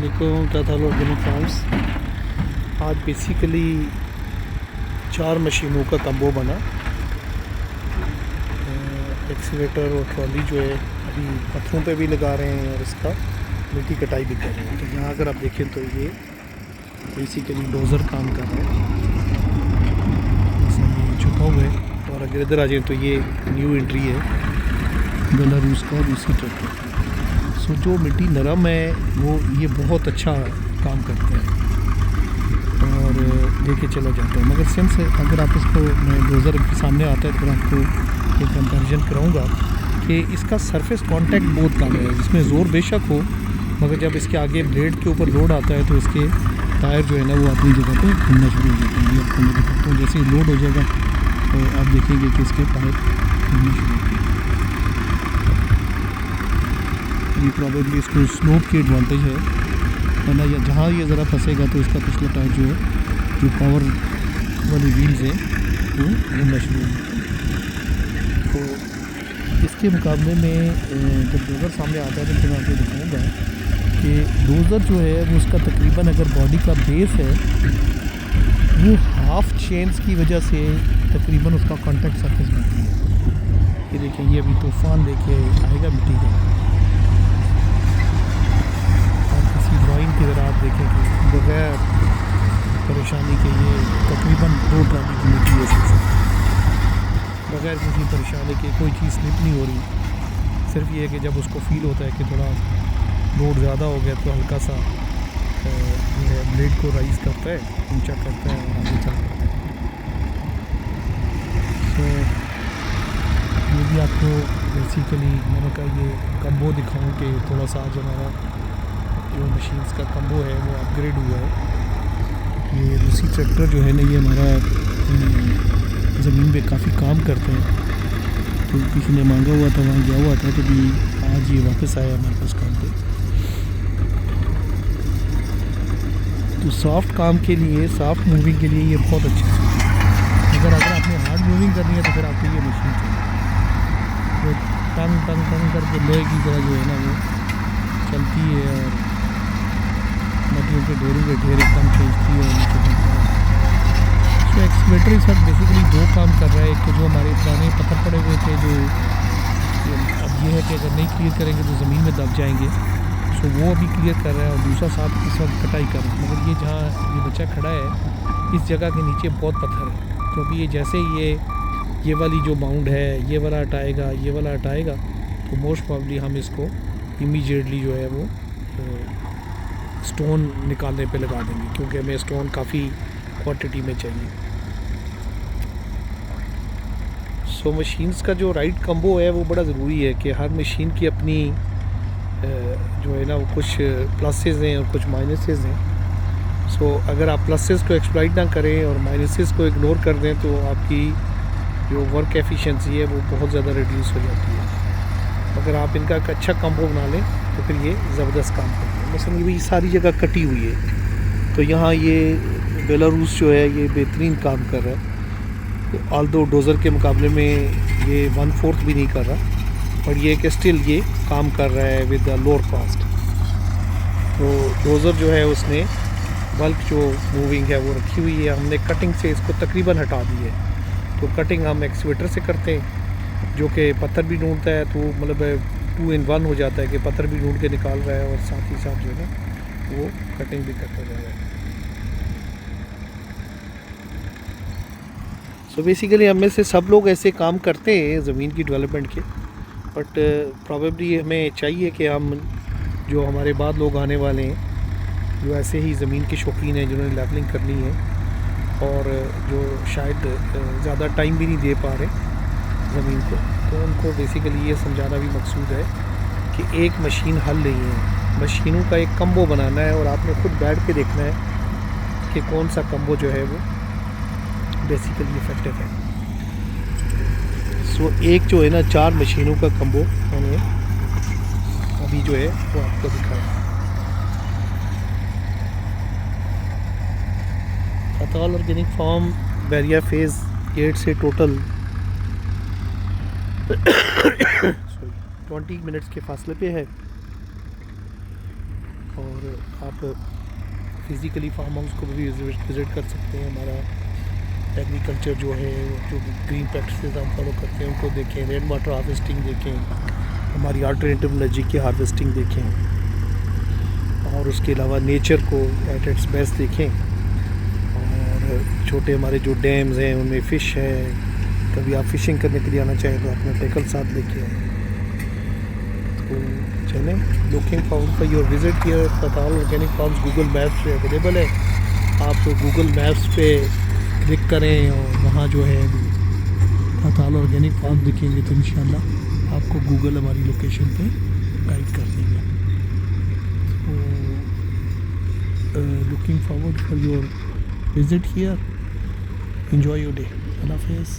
अस्सलामुअलैकुम ताताल organic farms. आज basically 4 मशीनों का कम्बो बना। एक्सीवेटर और ट्रॉली जो है अभी पत्थरों पे भी लगा रहे हैं और इसका मिट्टी कटाई भी कर रहे हैं। तो यहाँ अगर आप देखें तो ये बेसिकली डोज़र काम कर रहा है, ये छुपा हुआ है। और अगर इधर आ जाए तो ये न्यू एंट्री है बेलारूस का रूसी ट्रैक्टर। सो जो मिट्टी नरम है वो ये बहुत अच्छा काम करते हैं और लेके चला जाता है। मगर सिंस अगर आप इसको मैं डोज़र के सामने आता है तो आपको एक कंपैरिजन कराऊंगा कि इसका सरफेस कांटेक्ट बहुत कम है, जिसमें ज़ोर बेशक हो, मगर जब इसके आगे ब्लेड के ऊपर लोड आता है तो इसके टायर जो है ना वो अपनी जगह पे घूमना शुरू हो जाते हैं। ये आपको मैं दिखाता हूँ, जैसे ही लोड हो जाएगा तो आप देखेंगे कि इसके टायर घूमना शुरू होते हैं। ये प्रॉबेबली इसको स्लोप की एडवांटेज है, वरना या जहाँ ये ज़रा फंसेगा तो इसका पिछला टायर जो है, जो पावर वाली व्हील्स हैं वो घूमना शुरू हो जाता है। तो इसके मुकाबले में जब डोज़र सामने आता है तो मैं आपको दिखाऊँगा कि डोज़र जो है वो उसका तकरीबन अगर बॉडी का बेस है वो हाफ चेन्स की वजह से तकरीबन उसका कॉन्टैक्ट सरफेस बनती है। ये देखें, ये अभी तूफ़ान लेके आएगा मिट्टी का। ड्राइंग की तरह आप देखें कि बगैर परेशानी के ये तकरीबन 2 ट्राली की मिट्टी है, बगैर किसी परेशानी के, कोई चीज़ स्लिप नहीं हो रही। सिर्फ ये है कि जब उसको फील होता है कि थोड़ा लोड ज़्यादा हो गया तो हल्का सा जो है ब्लेड को राइज़ करता है, ऊंचा करता है और आगे चलता है। तो ये भी आपको बेसिकली मैंने कहा ये कम्बो दिखाऊँ कि थोड़ा सा आज हमारा जो मशीन्स का कम्बो है वो अपग्रेड हुआ है। ये रूसी ट्रैक्टर जो है ना ये हमारा ज़मीन पे काफ़ी काम करते हैं। तो किसी ने मांगा हुआ था, वहाँ गया हुआ था, तो भी आज ये वापस आया हमारे पास काम पे। तो सॉफ्ट काम के लिए, सॉफ्ट मूविंग के लिए ये बहुत अच्छी है। अगर आपने हार्ड मूविंग करनी है तो फिर आपको ये मशीन चाहिए। तो टंग करके लोहे की तरह जो है ना वो चलती है और नदियों के ढेरों के ढेर एकदम खींचती है नीचे। तो एक्सकेवेटर इस वक्त बेसिकली 2 काम कर रहा है। एक तो जो हमारे पुराने पत्थर पड़े हुए थे, जो अब ये है कि अगर नहीं क्लियर करेंगे तो ज़मीन में दब जाएंगे, सो वो अभी क्लियर कर रहा है। और दूसरा साथ इस वक्त कटाई कर रहा है। मगर ये जहाँ ये बच्चा खड़ा है इस जगह के नीचे बहुत पत्थर है, तो अभी ये जैसे ये वाली जो बाउंड है ये वाला हटाएगा, ये वाला हटाएगा, तो मोस्ट प्रॉब्ली हम इसको इमीडिएटली जो है वो स्टोन निकालने पे लगा देंगे, क्योंकि हमें स्टोन काफ़ी क्वांटिटी में चाहिए। सो मशीन्स का जो राइट कम्बो है वो बड़ा ज़रूरी है कि हर मशीन की अपनी जो है ना वो कुछ प्लसेस हैं और कुछ माइनसेस हैं। सो अगर आप प्लसेस को एक्सप्लॉइट ना करें और माइनसेस को इग्नोर कर दें तो आपकी जो वर्क एफिशिएंसी है वो बहुत ज़्यादा रिड्यूस हो जाती है। अगर आप इनका एक अच्छा कम्बो बना लें तो फिर ये ज़बरदस्त काम करते हैं। मसलन ये सारी जगह कटी हुई है, तो यहाँ ये बेलारूस जो है ये बेहतरीन काम कर रहा है। ऑल्दो डोज़र के मुकाबले में ये 1/4 भी नहीं कर रहा, और ये कि स्टिल ये काम कर रहा है विद द लोअर कॉस्ट। तो डोज़र जो है उसने बल्क जो मूविंग है वो रखी हुई है, हमने कटिंग से इसको तकरीबन हटा दी है। तो कटिंग हम एक्सकेवेटर से करते हैं, जो कि पत्थर भी ढूंढता है, तो मतलब 2 in 1 हो जाता है कि पत्थर भी ढूंढ के निकाल रहा है और साथ ही साथ जो है ना वो कटिंग भी करता जा रहा है। सो बेसिकली हम में से सब लोग ऐसे काम करते हैं ज़मीन की डेवलपमेंट के, बट प्रॉबेबली हमें चाहिए कि हम जो हमारे बाद लोग आने वाले हैं जो ऐसे ही ज़मीन के शौकीन हैं, जिन्होंने लेवलिंग करनी है और जो शायद ज़्यादा टाइम भी नहीं दे पा रहे ज़मीन को, तो उनको बेसिकली ये समझाना भी मकसूद है कि एक मशीन हल नहीं है, मशीनों का एक कम्बो बनाना है और आपने खुद बैठ के देखना है कि कौन सा कम्बो जो है वो बेसिकली इफेक्टिव है। सो एक जो है ना 4 मशीनों का कम्बो मैंने अभी जो है वो आपको दिखाया। ताताल ऑर्गेनिक फार्म बैरिया फेज़ 8 से टोटल 20 मिनट्स के फासले पे है। और आप फिज़िकली फार्म हाउस को भी विज़िट कर सकते हैं। हमारा एग्रीकल्चर जो है, जो ग्रीन प्रैक्टिसेस हम फॉलो करते हैं उनको देखें, रेन वाटर हार्वेस्टिंग देखें, हमारी अल्टरनेटिव एनर्जी की हार्वेस्टिंग देखें, और उसके अलावा नेचर को एट इट्स बेस्ट देखें। और छोटे हमारे जो डैम्स हैं उनमें फ़िश है, कभी आप फिशिंग करने के लिए आना चाहें तो अपना टैकल साथ लेके आएँ। तो चलें, looking forward for your visit here फताल ऑर्गेनिक फार्म्स। गूगल मैप्स पे अवेलेबल है, आप गूगल मैप्स पे क्लिक करें और वहाँ जो है फताल ऑर्गेनिक फार्म दिखेंगे तो इंशाल्लाह आपको गूगल हमारी लोकेशन पे गाइड कर देंगे। तो looking forward for your visit here, enjoy your day, अल्लाह हाफ़िज़।